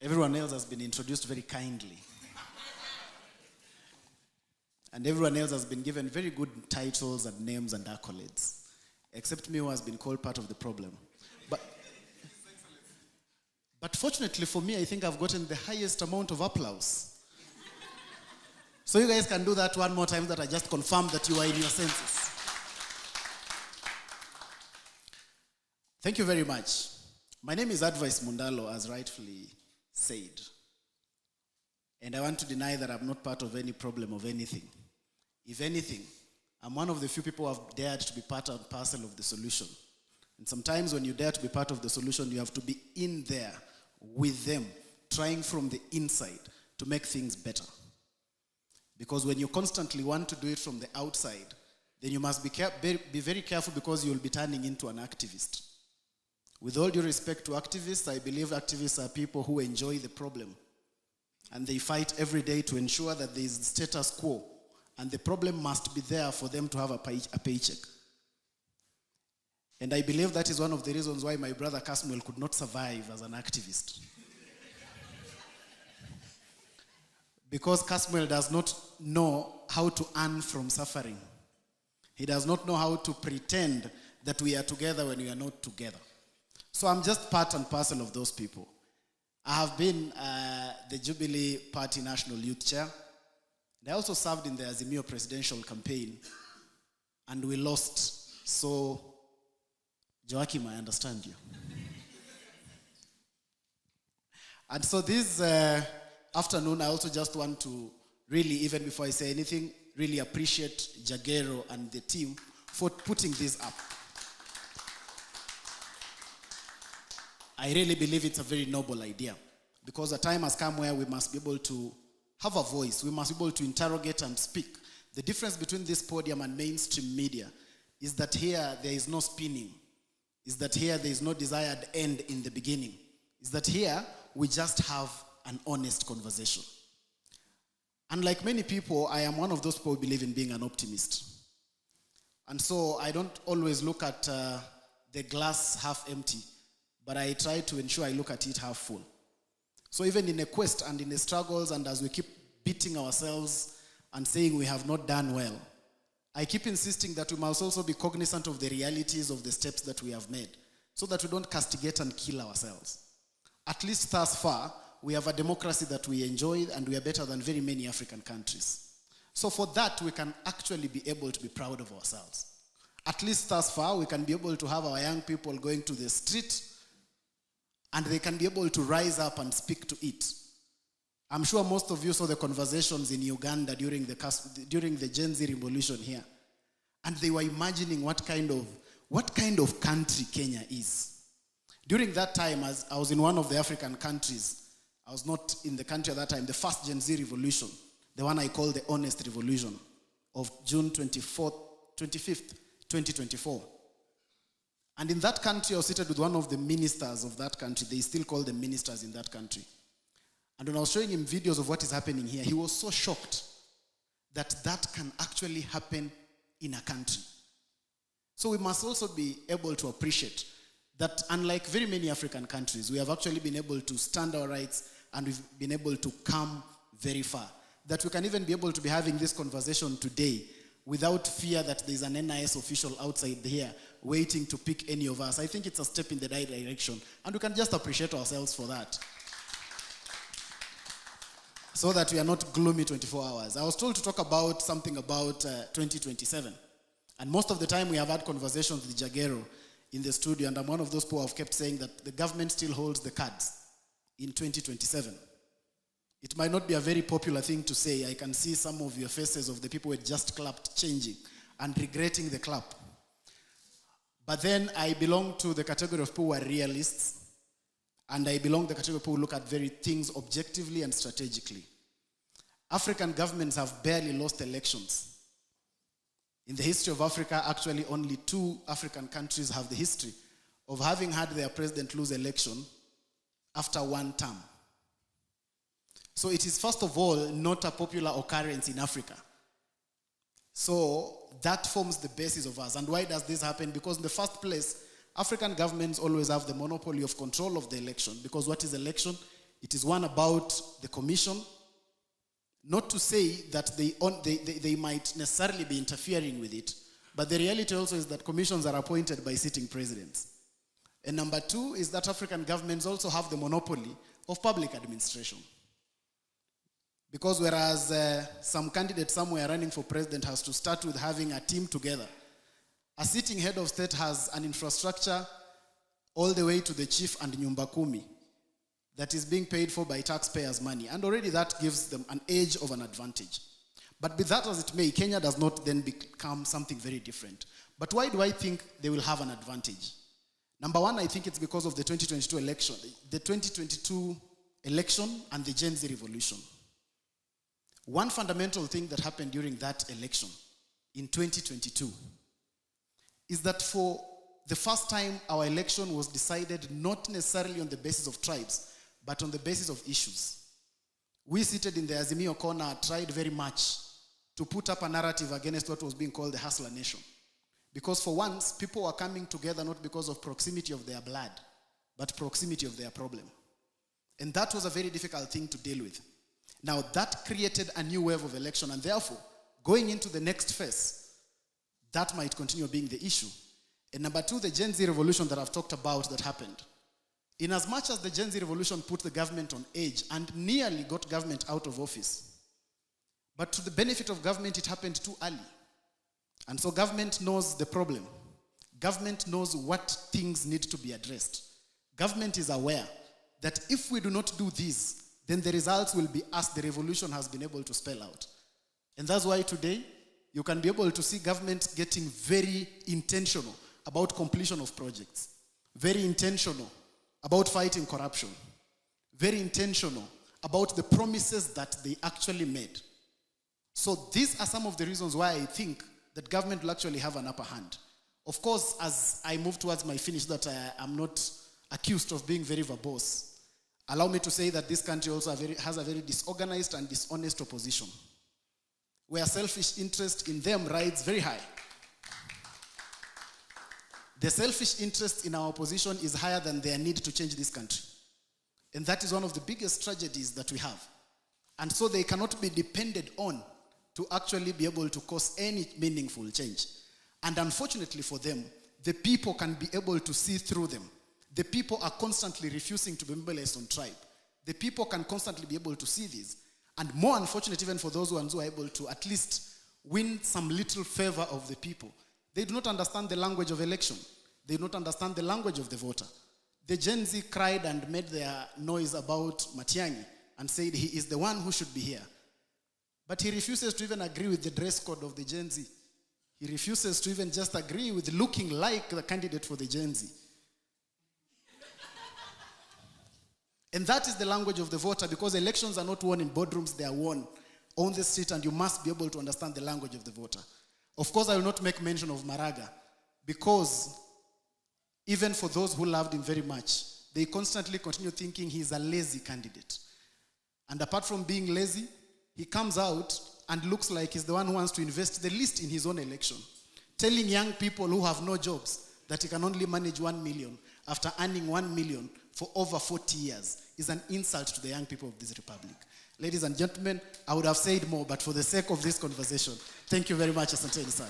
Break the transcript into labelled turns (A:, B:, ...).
A: Everyone else has been introduced very kindly. And everyone else has been given very good titles and names and accolades. Except me, who has been called part of the problem. But fortunately for me, I think I've gotten the highest amount of applause. So you guys can do that one more time, that I just confirm that you are in your senses. Thank you very much. My name is Advice Mundalo, as rightfully said. And I want to deny that I'm not part of any problem of anything. If anything, I'm one of the few people who have dared to be part and parcel of the solution. And sometimes when you dare to be part of the solution, you have to be in there with them, trying from the inside to make things better. Because when you constantly want to do it from the outside, then you must be very careful, because you'll be turning into an activist. With all due respect to activists, I believe activists are people who enjoy the problem. And they fight every day to ensure that there is status quo. And the problem must be there for them to have a paycheck. And I believe that is one of the reasons why my brother Kasmuel could not survive as an activist. Because Kasmuel does not know how to earn from suffering. He does not know how to pretend that we are together when we are not together. So I'm just part and parcel of those people. I have been the Jubilee Party National Youth Chair. And I also served in the Azimio presidential campaign. And we lost. So, Joachim, I understand you. And so this afternoon, I also just want to really, even before I say anything, really appreciate Jagero and the team for putting this up. I really believe it's a very noble idea, because a time has come where we must be able to have a voice. We must be able to interrogate and speak. The difference between this podium and mainstream media is that here there is no spinning. Is that here there is no desired end in the beginning. Is that here we just have an honest conversation. Unlike many people, I am one of those people who believe in being an optimist. And so I don't always look at the glass half empty, but I try to ensure I look at it half full. So even in a quest and in the struggles, and as we keep beating ourselves and saying we have not done well, I keep insisting that we must also be cognizant of the realities of the steps that we have made, so that we don't castigate and kill ourselves. At least thus far, we have a democracy that we enjoy, and we are better than very many African countries. So for that, we can actually be able to be proud of ourselves. At least thus far, we can be able to have our young people going to the street, and they can be able to rise up and speak to it. I'm sure most of you saw the conversations in Uganda during the Gen Z revolution here. And they were imagining what kind of country Kenya is. During that time, as I was in one of the African countries, I was not in the country at that time, the first Gen Z revolution, the one I call the Honest Revolution of June 25th, 2024. And in that country, I was seated with one of the ministers of that country. They still call them ministers in that country. And when I was showing him videos of what is happening here, he was so shocked that that can actually happen in a country. So we must also be able to appreciate that, unlike very many African countries, we have actually been able to stand our rights, and we've been able to come very far. That we can even be able to be having this conversation today without fear that there's an NIS official outside here waiting to pick any of us. I think it's a step in the right direction, and we can just appreciate ourselves for that. So that we are not gloomy 24 hours. I was told to talk about something about 2027. And most of the time we have had conversations with Jagero in the studio, and I'm one of those people who have kept saying that the government still holds the cards in 2027. It might not be a very popular thing to say. I can see some of your faces of the people who had just clapped changing and regretting the clap. But then I belong to the category of people who are realists, and I belong to the category of people who look at very things objectively and strategically. African governments have barely lost elections. In the history of Africa, actually only 2 African countries have the history of having had their president lose election after 1 term. So it is, first of all, not a popular occurrence in Africa. So that forms the basis of us. And why does this happen? Because in the first place, African governments always have the monopoly of control of the election, because what is election? It is one about the commission. Not to say that they might necessarily be interfering with it, but the reality also is that commissions are appointed by sitting presidents. And number two is that African governments also have the monopoly of public administration. Because whereas some candidate somewhere running for president has to start with having a team together, a sitting head of state has an infrastructure all the way to the chief and Nyumba Kumi that is being paid for by taxpayers' money. And already that gives them an edge of an advantage. But be that as it may, Kenya does not then become something very different. But why do I think they will have an advantage? Number one, I think it's because of the 2022 election. The 2022 election and the Gen Z revolution. One fundamental thing that happened during that election in 2022 is that for the first time our election was decided not necessarily on the basis of tribes, but on the basis of issues. We seated in the Azimio corner tried very much to put up a narrative against what was being called the Hustler Nation. Because for once, people were coming together not because of proximity of their blood, but proximity of their problem. And that was a very difficult thing to deal with. Now, that created a new wave of election, and therefore, going into the next phase, that might continue being the issue. And number two, the Gen Z revolution that I've talked about that happened. In as much as the Gen Z revolution put the government on edge and nearly got government out of office, but to the benefit of government, it happened too early. And so government knows the problem. Government knows what things need to be addressed. Government is aware that if we do not do this, then the results will be as the revolution has been able to spell out. And that's why today, you can be able to see government getting very intentional about completion of projects, very intentional about fighting corruption, very intentional about the promises that they actually made. So these are some of the reasons why I think that government will actually have an upper hand. Of course, as I move towards my finish, that I'm not accused of being very verbose, allow me to say that this country also has a very disorganized and dishonest opposition, where selfish interest in them rides very high. The selfish interest in our opposition is higher than their need to change this country. And that is one of the biggest tragedies that we have. And so they cannot be depended on to actually be able to cause any meaningful change. And unfortunately for them, the people can be able to see through them. The people are constantly refusing to be mobilized on tribe. The people can constantly be able to see this. And more unfortunate even for those ones who are able to at least win some little favor of the people. They do not understand the language of election. They do not understand the language of the voter. The Gen Z cried and made their noise about Matiang'i and said he is the one who should be here. But he refuses to even agree with the dress code of the Gen Z. He refuses to even just agree with looking like the candidate for the Gen Z. And that is the language of the voter, because elections are not won in boardrooms, they are won on the street, and you must be able to understand the language of the voter. Of course, I will not make mention of Maraga, because even for those who loved him very much, they constantly continue thinking he's a lazy candidate. And apart from being lazy, he comes out and looks like he's the one who wants to invest the least in his own election, telling young people who have no jobs that he can only manage 1 million after earning 1 million for over 40 years is an insult to the young people of this republic. Ladies and gentlemen, I would have said more, but for the sake of this conversation, thank you very much. Asanteni sana.